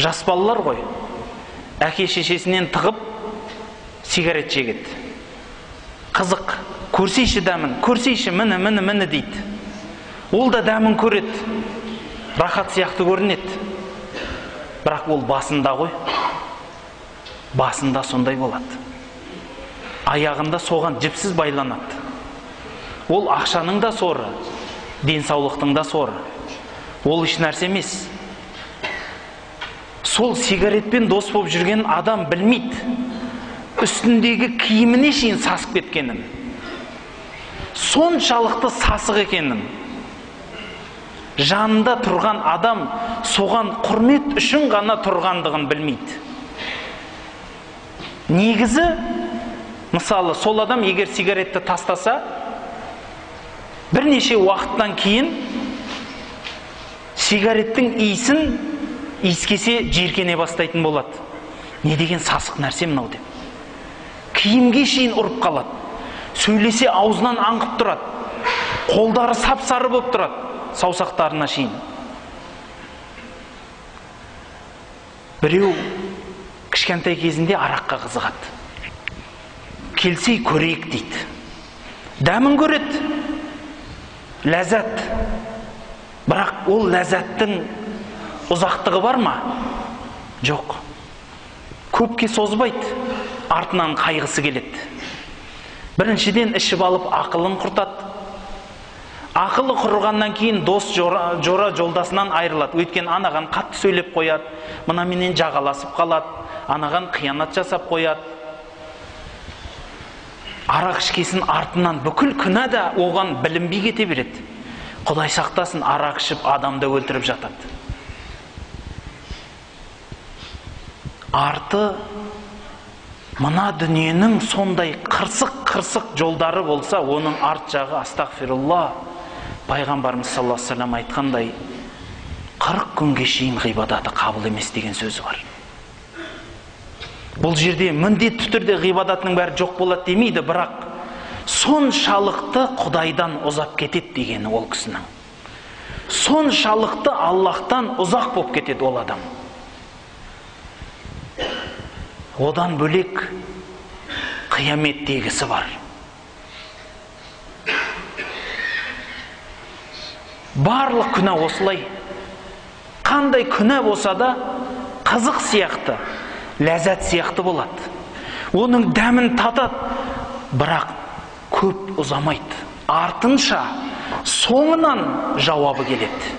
Жас балалар ғой, әке шешесінен тығып сигарет шегеді. Қызық, көрсейші дәмін, көрсейші міні дейді. Ол да дәмін көреді, рахат сияқты көрінеді. Бірақ ол басында ғой, басында сондай болады. Аяғында соған жіпсіз байланады. Ол ақшаның да соры, денсаулықтың да соры. Ол еш нәрсе емес. Сол сигаретпен дос болып жүрген адам білмейді, үстіндегі киіміне шейін сасып кеткенін, соншалықты сасық екенін. Жанында тұрған адам соған құрмет үшін ғана тұрғандығын білмейді. Негізі, мысалы, сол адам егер сигаретті тастаса, бірнеше уақыттан кейін сигареттің иісін иіскесе жиіркене бастайтын болады. Не деген сасық нәрсе мынау деп. Киімге шейін ұрып қалады. Сөйлесе аузынан аңқып тұрады. Қолдары сап-сары болып тұрады, саусақтарына шейін. Біреу кішкентай кезінде араққа қызығады. Келсей көрейік дейді. Дәмін көреді, ләззат. Бірақ ол ләззаттың ұзақтығы бар ма? Жоқ. Көпке созбайды, артынан қайғысы келеді. Біріншіден ішіп алып ақылын құртады. Ақылы құрғаннан кейін дос жора жолдасынан айырылады. Өйткені анаған қатты сөйлеп қояды, мына менен жағаласып қалады, анаған қиянат жасап қояды. Арақ ішкесін артынан бүкіл күнә да оған білінбей кете береді. Құдай сақтасын, арақ ішіп адамды өлтіріп жатады. Арты мына дүниенің сондай қырсық жолдары болса, оның арт жағы астағфирулла. Пайғамбарымыз саллаллаху алейхи ва саллям айтқандай, 40 күнге шейін ғибадаты қабыл емес деген сөзі бар. Бұл жерде міндетті түрде ғибадатының бәрі жоқ болады демейді, бірақ соншалықты Құдайдан ұзап кетеді дегені ол кісінің. Соншалықты Аллахтан ұзақ болып кетеді ол адам. Одан бөлек қияметтегісі бар. Барлық күнә осылай. Қандай күнә болса да қызық сияқты, ләззат сияқты болады. Оның дәмін татады, бірақ көп ұзамайды. Артынша соңынан жауабы келеді.